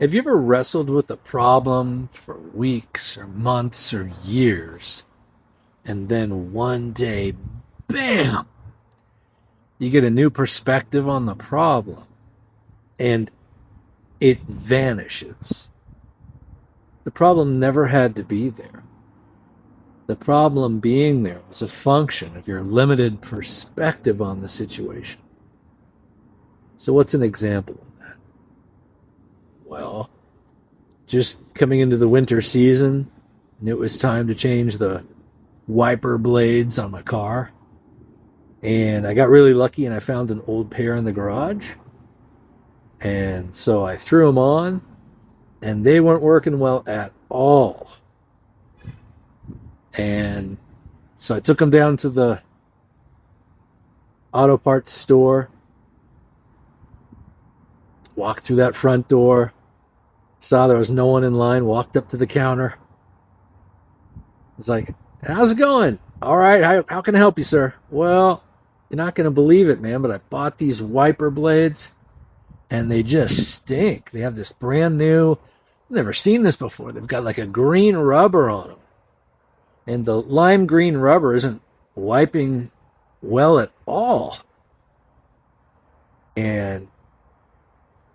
Have you ever wrestled with a problem for weeks or months or years, and then one day, bam, you get a new perspective on the problem and it vanishes? The problem never had to be there. The problem being there was a function of your limited perspective on the situation. So, what's an example of that? Well, just coming into the winter season, and it was time to change the wiper blades on my car. And I got really lucky and I found an old pair in the garage. And so I threw them on, and they weren't working well at all. And so I took them down to the auto parts store, walked through that front door, saw there was no one in line, walked up to the counter. It's like, how's it going? All right, how can I help you, sir? Well, you're not going to believe it, man, but I bought these wiper blades, and they just stink. They have this brand new, I've never seen this before. They've got like a green rubber on them. And the lime green rubber isn't wiping well at all. And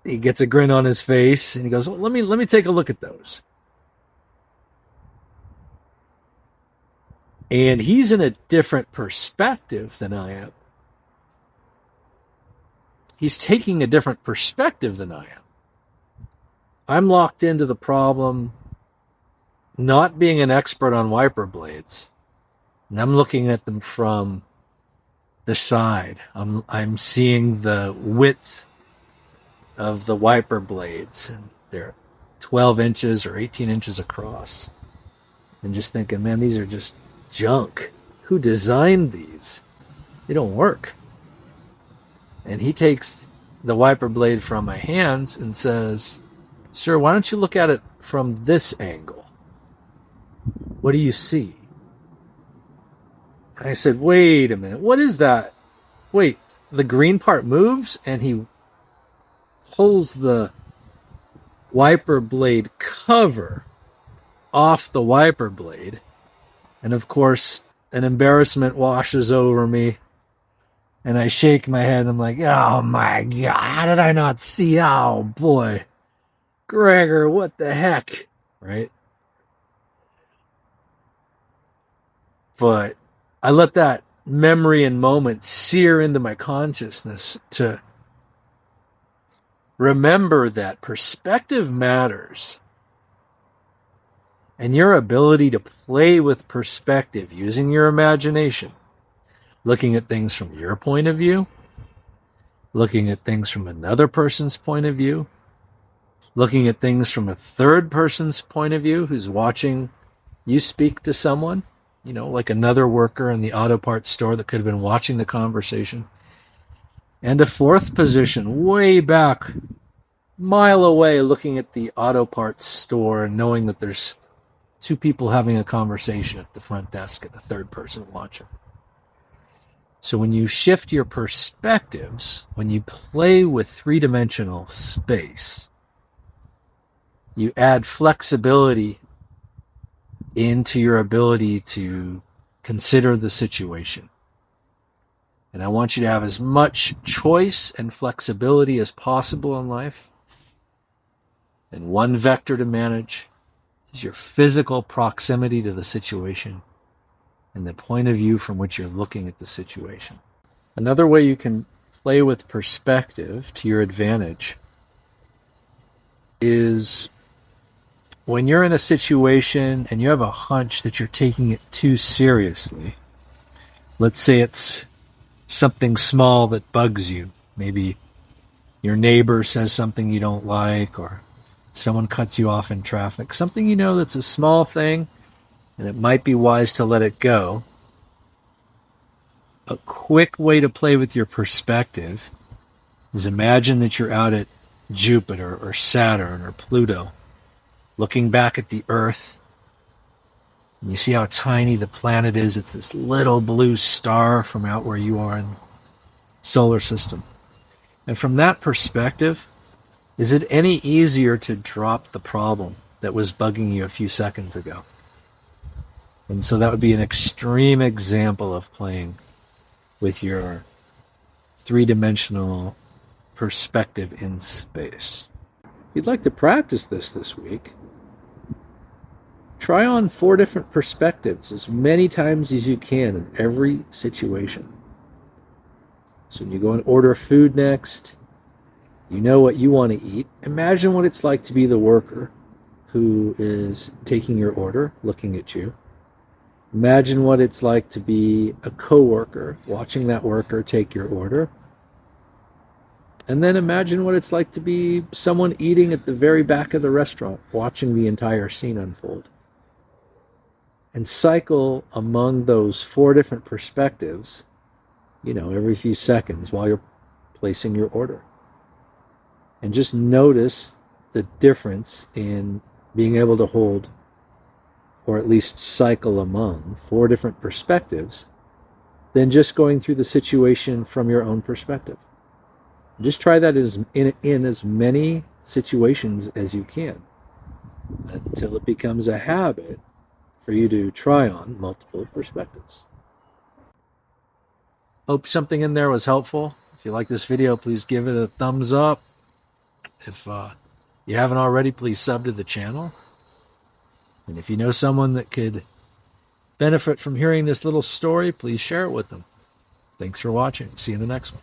he gets a grin on his face, and he goes, well, let me take a look at those. And he's in a different perspective than I am. He's taking a different perspective than I am. I'm locked into the problem, not being an expert on wiper blades, and I'm looking at them from the side. I'm seeing the width of the wiper blades, and they're 12 inches or 18 inches across, and just thinking, man, these are just junk. Who designed these? They don't work. And he takes the wiper blade from my hands and says, sir, why don't you look at it from this angle? What do you see? And I said, wait a minute, what is that? Wait, the green part moves? And he pulls the wiper blade cover off the wiper blade. And of course, an embarrassment washes over me. And I shake my head and I'm like, oh my God, how did I not see? Oh boy. Gregor, what the heck? Right? But I let that memory and moment sear into my consciousness to remember that perspective matters. And your ability to play with perspective using your imagination, looking at things from your point of view, looking at things from another person's point of view, looking at things from a third person's point of view who's watching you speak to someone, like another worker in the auto parts store that could have been watching the conversation. And a fourth position, way back, mile away, looking at the auto parts store and knowing that there's two people having a conversation at the front desk and a third person watching. So when you shift your perspectives, when you play with three-dimensional space, you add flexibility into your ability to consider the situation. And I want you to have as much choice and flexibility as possible in life. And one vector to manage is your physical proximity to the situation and the point of view from which you're looking at the situation. Another way you can play with perspective to your advantage is when you're in a situation and you have a hunch that you're taking it too seriously. Let's say it's something small that bugs you. Maybe your neighbor says something you don't like, or someone cuts you off in traffic. Something that's a small thing, and it might be wise to let it go. A quick way to play with your perspective is imagine that you're out at Jupiter or Saturn or Pluto, looking back at the Earth, and you see how tiny the planet is. It's this little blue star from out where you are in the solar system. And from that perspective, Is it any easier to drop the problem that was bugging you a few seconds ago? And so that would be an extreme example of playing with your three-dimensional perspective in space. If you'd like to practice this week, try on 4 different perspectives as many times as you can in every situation. So when you go and order food next, you know what you want to eat. Imagine what it's like to be the worker who is taking your order, looking at you. Imagine what it's like to be a coworker, watching that worker take your order. And then imagine what it's like to be someone eating at the very back of the restaurant, watching the entire scene unfold. And cycle among those 4 different perspectives, every few seconds while you're placing your order. And just notice the difference in being able to hold, or at least cycle among 4 different perspectives, than just going through the situation from your own perspective. Just try that in as many situations as you can until it becomes a habit for you to try on multiple perspectives. Hope something in there was helpful. If you like this video, please give it a thumbs up. If you haven't already, please sub to the channel. And if you know someone that could benefit from hearing this little story, please share it with them. Thanks for watching. See you in the next one.